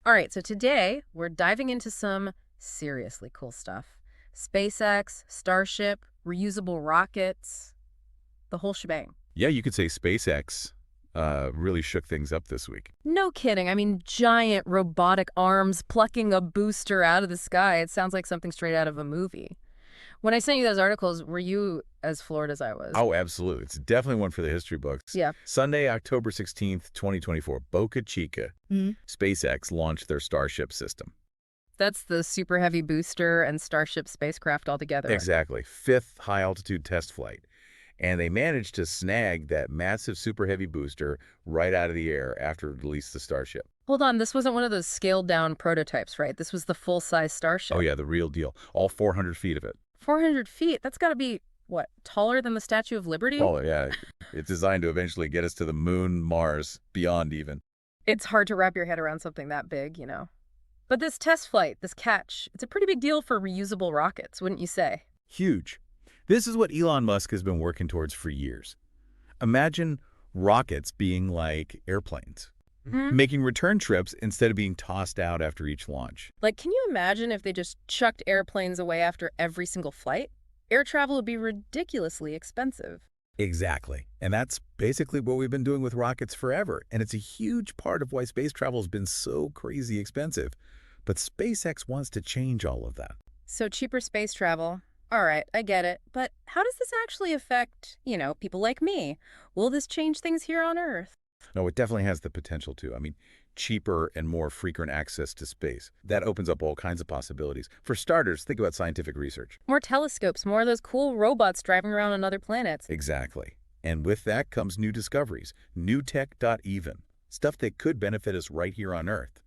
All right, so today we're diving into some seriously cool stuff. SpaceX, Starship, reusable rockets, the whole shebang. Yeah, you could say SpaceX really shook things up this week. No kidding. I mean, giant robotic arms plucking a booster out of the sky. It sounds like something straight out of a movie. When I sent you those articles, were you as floored as I was? Oh, absolutely. It's definitely one for the history books. Yeah. Sunday, October 16th, 2024, Boca Chica, SpaceX launched their Starship system. That's the Super Heavy booster and Starship spacecraft all together. Exactly. Fifth high-altitude test flight. And they managed to snag that massive Super Heavy booster right out of the air after it released the Starship. Hold on, this wasn't one of those scaled-down prototypes, right? This was the full-size Starship. Oh, yeah, the real deal. All 400 feet of it. 400 feet? That's got to be, what, taller than the Statue of Liberty? Oh, yeah. It's designed to eventually get us to the moon, Mars, beyond even. It's hard to wrap your head around something that big, you know. But this test flight, this catch, it's a pretty big deal for reusable rockets, wouldn't you say? Huge. This is what Elon Musk has been working towards for years. Imagine rockets being like airplanes, making return trips instead of being tossed out after each launch. Like, can you imagine if they just chucked airplanes away after every single flight? Air travel would be ridiculously expensive. Exactly. And that's basically what we've been doing with rockets forever. And it's a huge part of why space travel has been so crazy expensive. But SpaceX wants to change all of that. So cheaper space travel. All right, I get it. But how does this actually affect, people like me? Will this change things here on Earth? No, it definitely has the potential to. I mean, cheaper and more frequent access to space. That opens up all kinds of possibilities. For starters, think about scientific research. More telescopes, more of those cool robots driving around on other planets. Exactly. And with that comes new discoveries, new tech.even, stuff that could benefit us right here on Earth.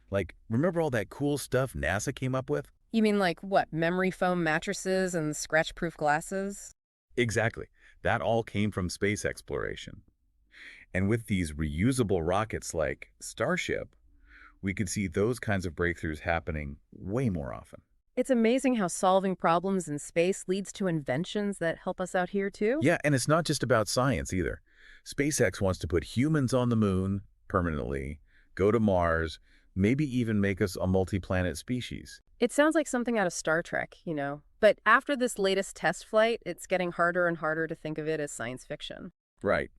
Like, remember all that cool stuff NASA came up with? You mean like what, memory foam mattresses and scratch-proof glasses? Exactly. That all came from space exploration. And with these reusable rockets like Starship, we could see those kinds of breakthroughs happening way more often. It's amazing how solving problems in space leads to inventions that help us out here too. Yeah, and it's not just about science either. SpaceX wants to put humans on the moon permanently, go to Mars, maybe even make us a multi-planet species. It sounds like something out of Star Trek, But after this latest test flight, it's getting harder and harder to think of it as science fiction. Right.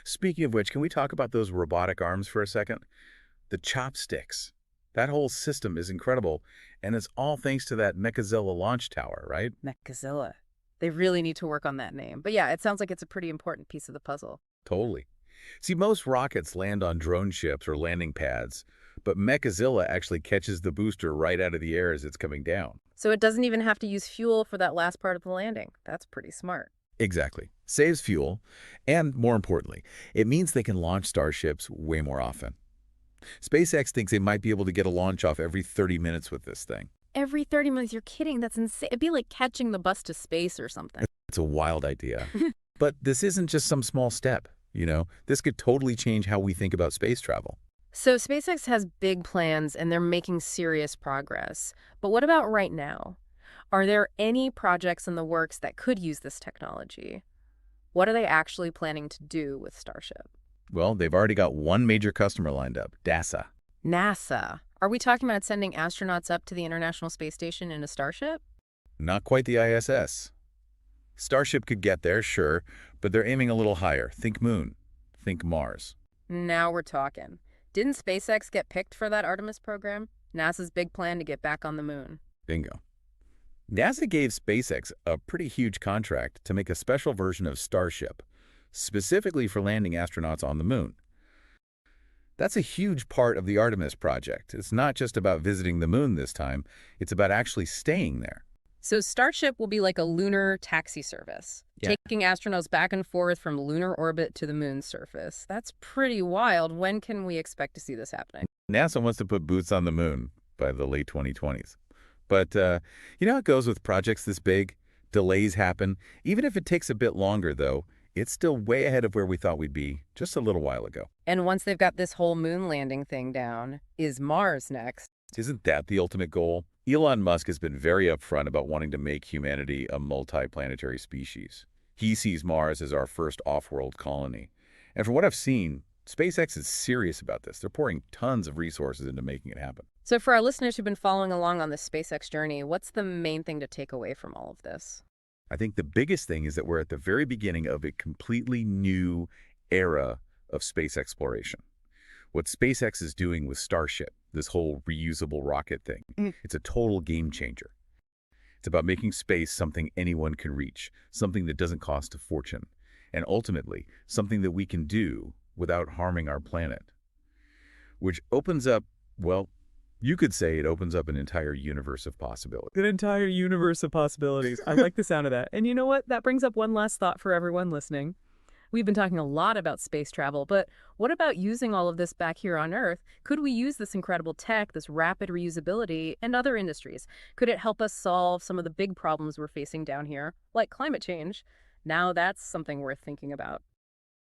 Speaking of which, can we talk about those robotic arms for a second? The chopsticks. That whole system is incredible, and it's all thanks to that Mechazilla launch tower, right? Mechazilla. They really need to work on that name. But yeah, it sounds like it's a pretty important piece of the puzzle. Totally. See, most rockets land on drone ships or landing pads, but Mechazilla actually catches the booster right out of the air as it's coming down. So it doesn't even have to use fuel for that last part of the landing. That's pretty smart. Exactly. Saves fuel, and more importantly, it means they can launch Starships way more often. SpaceX thinks they might be able to get a launch off every 30 minutes with this thing. Every 30 minutes? You're kidding. That's insane. It'd be like catching the bus to space or something. It's a wild idea. But this isn't just some small step, This could totally change how we think about space travel. So SpaceX has big plans and they're making serious progress. But what about right now? Are there any projects in the works that could use this technology? What are they actually planning to do with Starship? Well, they've already got one major customer lined up, NASA. NASA. Are we talking about sending astronauts up to the International Space Station in a Starship? Not quite the ISS. Starship could get there, sure, but they're aiming a little higher. Think moon. Think Mars. Now we're talking. Didn't SpaceX get picked for that Artemis program? NASA's big plan to get back on the moon. Bingo. NASA gave SpaceX a pretty huge contract to make a special version of Starship, specifically for landing astronauts on the moon. That's a huge part of the Artemis project. It's not just about visiting the moon this time, it's about actually staying there. So Starship will be like a lunar taxi service, taking astronauts back and forth from lunar orbit to the moon's surface. That's pretty wild. When can we expect to see this happening? NASA wants to put boots on the moon by the late 2020s. But you know how it goes with projects this big? Delays happen. Even if it takes a bit longer, though, it's still way ahead of where we thought we'd be just a little while ago. And once they've got this whole moon landing thing down, is Mars next? Isn't that the ultimate goal? Elon Musk has been very upfront about wanting to make humanity a multi-planetary species. He sees Mars as our first off-world colony. And from what I've seen, SpaceX is serious about this. They're pouring tons of resources into making it happen. So for our listeners who've been following along on this SpaceX journey, what's the main thing to take away from all of this? I think the biggest thing is that we're at the very beginning of a completely new era of space exploration. What SpaceX is doing with Starship, this whole reusable rocket thing, it's a total game changer. It's about making space something anyone can reach, something that doesn't cost a fortune, and ultimately, something that we can do without harming our planet. Which opens up, well, you could say it opens up an entire universe of possibilities. An entire universe of possibilities. I like the sound of that. And you know what? That brings up one last thought for everyone listening. We've been talking a lot about space travel, but what about using all of this back here on Earth? Could we use this incredible tech, this rapid reusability, and other industries? Could it help us solve some of the big problems we're facing down here, like climate change? Now that's something worth thinking about.